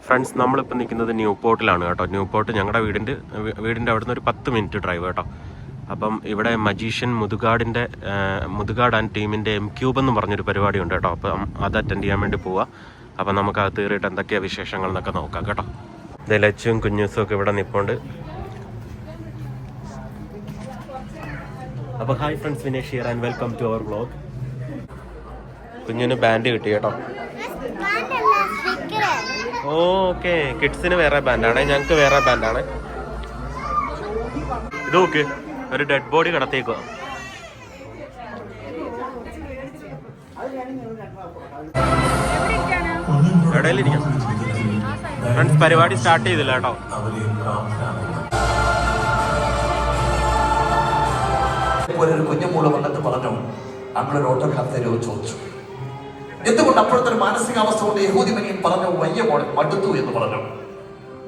Friends, നമ്മളിപ്പോൾ നിൽക്കുന്നത് new പോർട്ടിലാണ് കേട്ടോ. ന്യൂ പോർട്ട് ഞങ്ങളുടെ വീടിൻ്റെ അവിടുന്ന് ഒരു 10 മിനിറ്റ് ഡ്രൈവ് കേട്ടോ. അപ്പം ഇവിടെ മജീഷ്യൻ മുതുകാട് ആൻഡ് ടീമിൻ്റെ M-Cube എന്ന് പറഞ്ഞൊരു പരിപാടി ഉണ്ട് കേട്ടോ. അപ്പം അത് അറ്റൻഡ് ചെയ്യാൻ വേണ്ടി പോവാം. അപ്പം നമുക്ക് അത് കയറിയിട്ട് എന്തൊക്കെയാണ് വിശേഷങ്ങൾ എന്നൊക്കെ നോക്കാം കേട്ടോ. ഇത് ലച്ചും കുഞ്ഞൂസും ഒക്കെ ഇവിടെ നിൽപ്പുണ്ട്. അപ്പോൾ hi friends, Vinesh here and welcome to our vlog. കുഞ്ഞിന് ബാൻഡ് കിട്ടി കേട്ടോ. ഓക്കെ, കിഡ്സിന് വേറെ ബാൻഡാണ്, ഞങ്ങൾക്ക് വേറെ ബാൻഡാണ്. ഇത് നോക്ക്, ഒരു ഡെഡ് ബോഡി കിടത്തേക്കുക. ഇടയിലിരിക്കാം ഫ്രണ്ട്സ്. പരിപാടി സ്റ്റാർട്ട് ചെയ്തില്ല കേട്ടോ. ഒരു കുഞ്ഞുമൂള് വന്നിട്ട് പറഞ്ഞു, നമ്മളൊരു ഓട്ടോഗ്രാഫ് തരുമോ ചോദിച്ചു. എന്തുകൊണ്ട് അപ്പോഴത്തെ ഒരു മാനസികാവസ്ഥ കൊണ്ട് യഹൂദി മനിയൻ പറഞ്ഞു, വയ്യ മോളെ മടുത്തു എന്ന് പറഞ്ഞു.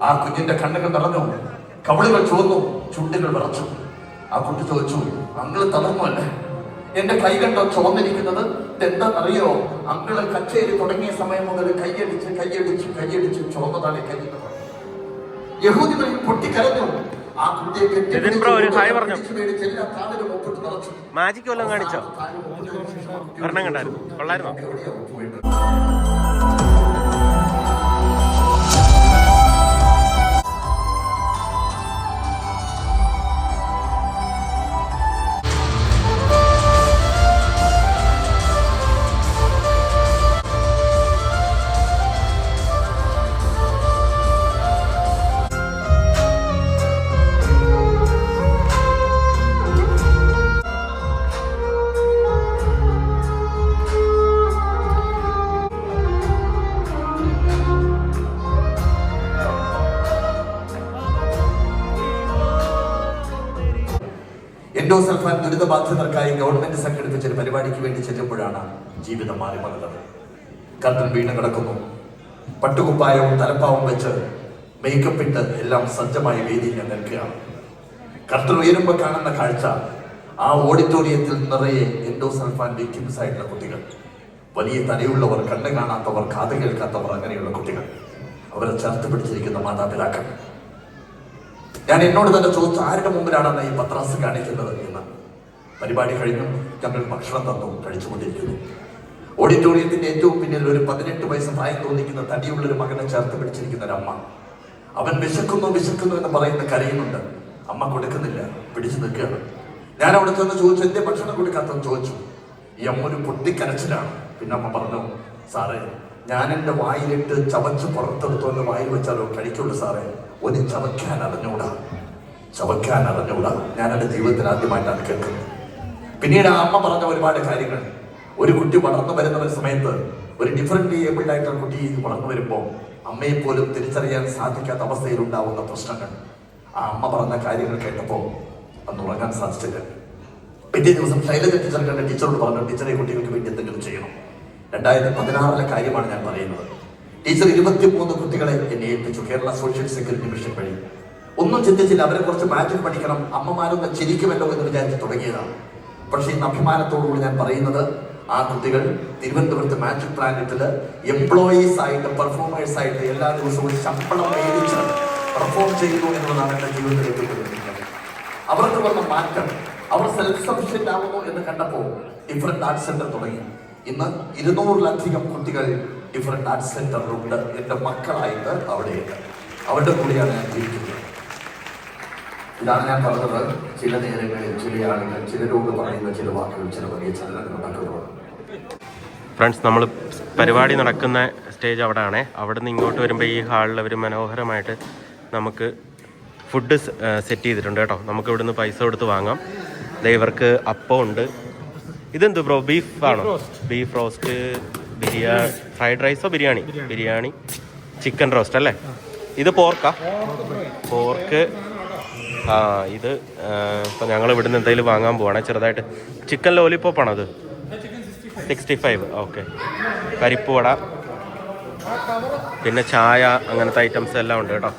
ആ കുഞ്ഞിന്റെ കണ്ണുകൾ നിറഞ്ഞു, കവിളുകൾ ചുവന്നു, ചുണ്ടുകൾ വിറച്ചു. ആ കുട്ടി ചോദിച്ചു, അങ്കിള് തളർന്നു അല്ലേ? എന്റെ കൈ കണ്ടോ ചുവന്നിരിക്കുന്നത്? എന്താണെന്നറിയോ, അങ്കിള് കച്ചേരി തുടങ്ങിയ സമയം മുതൽ കൈയടിച്ച് ചുവന്നതാണ് കൈ. യഹൂദി മനിയൻ പൊട്ടിക്കരഞ്ഞു. ആ കുട്ടിയെ മാജിക് വല്ലതും കാണിച്ചോ? ഒരെണ്ണം കണ്ടായിരുന്നു, കൊള്ളായിരുന്നോ? എൻഡോസൾഫാൻ ദുരിതബാധിതർക്കായി ഗവൺമെന്റ് സംഘടിപ്പിച്ച ഒരു പരിപാടിക്ക് വേണ്ടി ചെല്ലുമ്പോഴാണ് ജീവിതം മാറി മറന്നത്. കർട്ടൻ വീണ് കിടക്കുന്നു. പട്ടുകുപ്പായവും തലപ്പാവും വെച്ച് മേക്കപ്പ് ഇട്ട് എല്ലാം സജ്ജമായ വേദിയിൽ ഞാൻ നിൽക്കുകയാണ്. കർട്ടൻ ഉയരുമ്പോൾ കാണുന്ന കാഴ്ച, ആ ഓഡിറ്റോറിയത്തിൽ നിറയെ എൻഡോസൾഫാൻ വിക്ടിംസ് ആയിട്ടുള്ള കുട്ടികൾ. വലിയ തലയുള്ളവർ, കണ്ണ് കാണാത്തവർ, കാത് കേൾക്കാത്തവർ, അങ്ങനെയുള്ള കുട്ടികൾ. അവരെ ചേർത്ത് പിടിച്ചിരിക്കുന്ന മാതാപിതാക്കൾ. ഞാൻ എന്നോട് തന്നെ ചോദിച്ചു, ആരുടെ മുമ്പിലാണെന്ന് ഈ പത്രാസ് കാണിക്കുന്നത് എന്ന്. പരിപാടി കഴിഞ്ഞു, ഞങ്ങൾ ഭക്ഷണം തന്നു, കഴിച്ചുകൊണ്ടിരിക്കുന്നു. ഓഡിറ്റോറിയത്തിന്റെ ഏറ്റവും പിന്നിൽ ഒരു 18 വയസ്സ് പ്രായം തോന്നിക്കുന്ന തടിയുള്ളൊരു മകനെ ചേർത്ത് പിടിച്ചിരിക്കുന്ന ഒരു അമ്മ. അവൻ വിശക്കുന്നു എന്ന് പറയുന്ന കരയുന്നുണ്ട്. അമ്മ കൊടുക്കുന്നില്ല, പിടിച്ചു നിൽക്കുകയാണ്. ഞാൻ അവിടെ ചെന്ന് ചോദിച്ചു, എന്റെ ഭക്ഷണം കൊടുക്കാത്തെന്ന് ചോദിച്ചു. ഈ അമ്മ ഒരു പൊട്ടിക്കരച്ചിലാണ്. പിന്നെ അമ്മ പറഞ്ഞു, സാറേ, ഞാൻ എന്റെ വായിലിട്ട് ചവച്ച് പുറത്തെടുത്തു എന്ന് വായിൽ വെച്ചാലോ കഴിക്കുള്ളൂ സാറേ. ഒന്ന് ചവയ്ക്കാൻ അറിഞ്ഞൂടാ. ഞാൻ എന്റെ ജീവിതത്തിൽ ആദ്യമായിട്ടാണ് കേൾക്കുന്നത്. പിന്നീട് ആ അമ്മ പറഞ്ഞ ഒരുപാട് കാര്യങ്ങൾ. ഒരു കുട്ടി വളർന്നു വരുന്ന ഒരു സമയത്ത്, ഒരു ഡിഫറെന്റ് ഏബിൾഡ് ആയിട്ടുള്ള കുട്ടി വളർന്നു വരുമ്പോൾ അമ്മയെ പോലും തിരിച്ചറിയാൻ സാധിക്കാത്ത അവസ്ഥയിൽ ഉണ്ടാവുന്ന പ്രശ്നങ്ങൾ. ആ അമ്മ പറഞ്ഞ കാര്യങ്ങൾ കേട്ടപ്പോൾ അന്ന് ഉറങ്ങാൻ സാധിച്ചില്ല. പിറ്റേ ദിവസം ശൈലജ ടീച്ചർ കണ്ട ടീച്ചറോട് പറഞ്ഞു, ടീച്ചറെ കുട്ടികൾക്ക് വേണ്ടി എന്തെങ്കിലും ചെയ്യണം. 2016 കാര്യമാണ് ഞാൻ പറയുന്നത്. ടീച്ചർ 23 കുട്ടികളെ എന്നെ ഏൽപ്പിച്ചു, കേരള സോഷ്യൽ സെക്യൂരിറ്റി മിഷൻ വഴി. ഒന്നും ചിന്തിച്ചില്ല, അവരെ കുറച്ച് മാജിക് പഠിക്കണം, അമ്മമാരൊന്ന് ചിരിക്കുമല്ലോ എന്ന് വിചാരിച്ച് തുടങ്ങിയതാണ്. പക്ഷേ ഇന്ന് അഭിമാനത്തോടുകൂടി ഞാൻ പറയുന്നത്, ആ കുട്ടികൾ തിരുവനന്തപുരത്ത് മാജിക് പ്ലാനറ്റില് എംപ്ലോയീസ് ആയിട്ട്, പെർഫോമേഴ്സ് ആയിട്ട് എല്ലാ ദിവസവും ശമ്പളം മേടിച്ച് പെർഫോം ചെയ്യുന്നു എന്നുള്ളതാണ് എന്റെ ജീവിതത്തിലേക്ക് വരുന്നത്. അവർക്ക് വന്ന മാറ്റം, അവർ സെൽഫ് സഫിഷ്യന്റ് ആവുന്നു എന്ന് കണ്ടപ്പോൾ ഡിഫറെന്റ് ആർട്ട് സെന്റർ തുടങ്ങി. ഇന്ന് 200-ലധികം കുട്ടികൾ ഡിഫറെന്റ് ആർട്ട് സെന്ററിലുണ്ട്. എന്റെ മക്കളായിട്ട് അവിടെയുണ്ട്. അവരുടെ കൂടെയാണ് ഞാൻ ജീവിക്കുന്നത്. ഇതാണ് ഞാൻ പറഞ്ഞത്. ചില നേരങ്ങളിൽ ചില ആളുകൾ ചിലരോട് പറയുന്ന ചില വാക്കുകൾ ചില വലിയ ചലനങ്ങൾ ഉണ്ടാക്കുന്നതാണ്. ഫ്രണ്ട്സ്, നമ്മൾ പരിപാടി നടക്കുന്ന സ്റ്റേജ് അവിടെയാണേ. അവിടെ നിന്ന് ഇങ്ങോട്ട് വരുമ്പോൾ ഈ ഹാളിൽ അവർ മനോഹരമായിട്ട് നമുക്ക് ഫുഡ് സെറ്റ് ചെയ്തിട്ടുണ്ട് കേട്ടോ. നമുക്ക് ഇവിടുന്ന് പൈസ കൊടുത്ത് വാങ്ങാം. ഇവർക്ക് അപ്പം ഉണ്ട്. ഇതെന്ത് ബ്രോ, ബീഫ് ആണോ? ബീഫ് റോസ്റ്റ്, ബിരിയാണി, ഫ്രൈഡ് റൈസോ ബിരിയാണി, ചിക്കൻ റോസ്റ്റ് അല്ലേ? ഇത് പോർക്കാ? പോർക്ക്. ഇത് ഇപ്പം ഞങ്ങൾ ഇവിടുന്ന് എന്തെങ്കിലും വാങ്ങാൻ പോവാണേ. ചെറുതായിട്ട് ചിക്കൻ ലോലിപ്പോപ്പാണോ അത്? 65. ഓക്കെ. പരിപ്പ് വട, പിന്നെ ചായ, അങ്ങനത്തെ ഐറ്റംസ് എല്ലാം ഉണ്ട് കേട്ടോ.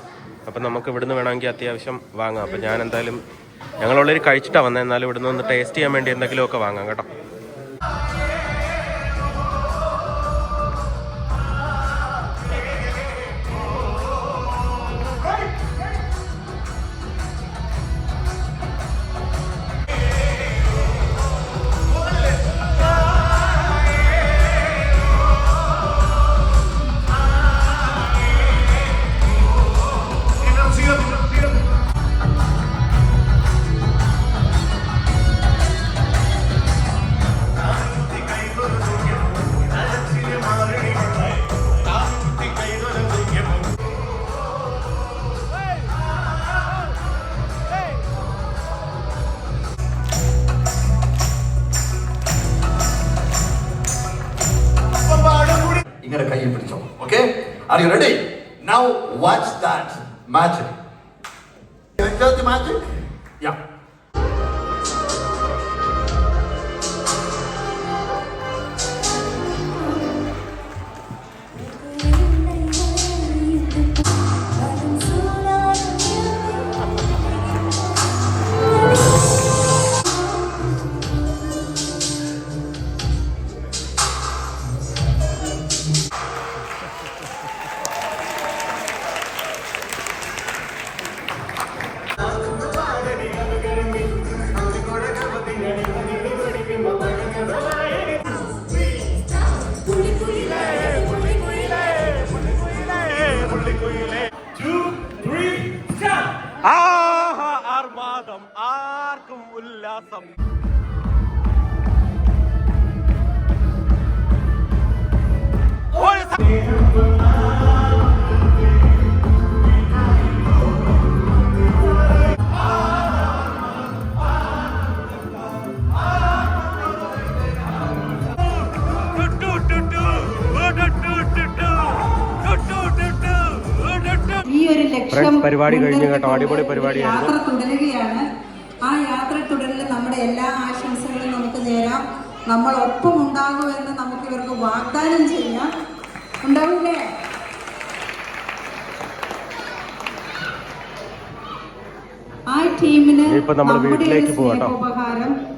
അപ്പം നമുക്ക് ഇവിടുന്ന് വേണമെങ്കിൽ അത്യാവശ്യം വാങ്ങാം. അപ്പം ഞാൻ എന്തായാലും ഞങ്ങൾ ഓൾറെഡി കഴിച്ചിട്ടാണ് വന്നത്. എന്നാലും ഇവിടുന്ന് ഒന്ന് ടേസ്റ്റ് ചെയ്യാൻ വേണ്ടി എന്തെങ്കിലുമൊക്കെ വാങ്ങാം കേട്ടോ. കയ്യിൽ പിടിച്ചോ. Okay, are you ready? Now watch that magic. Enjoy the magic? Yeah. ആർമാദം, ആർക്കും ഉല്ലാസം. ഈ ഒരു ലക്ഷ്യം പരിപാടി കഴിഞ്ഞു കേട്ടോ, അടിപൊളി പരിപാടിയായിരുന്നു. യാത്ര തുടരുകയാണ്. ആ യാത്ര തുടരൽ നമ്മുടെ എല്ലാ ആശംസകളും നമുക്ക് നേരാം. നമ്മൾ ഒപ്പം ഉണ്ടാകുമെന്ന് നമുക്ക് ഇവർക്ക് വാഗ്ദാനം ചെയ്യാം. ഉണ്ടാവില്ലേ? ആ ടീമിന് ഇപ്പൊ നമ്മൾ വീട്ടിലേക്ക് പോകാം കേട്ടോ. ഉപഹാരം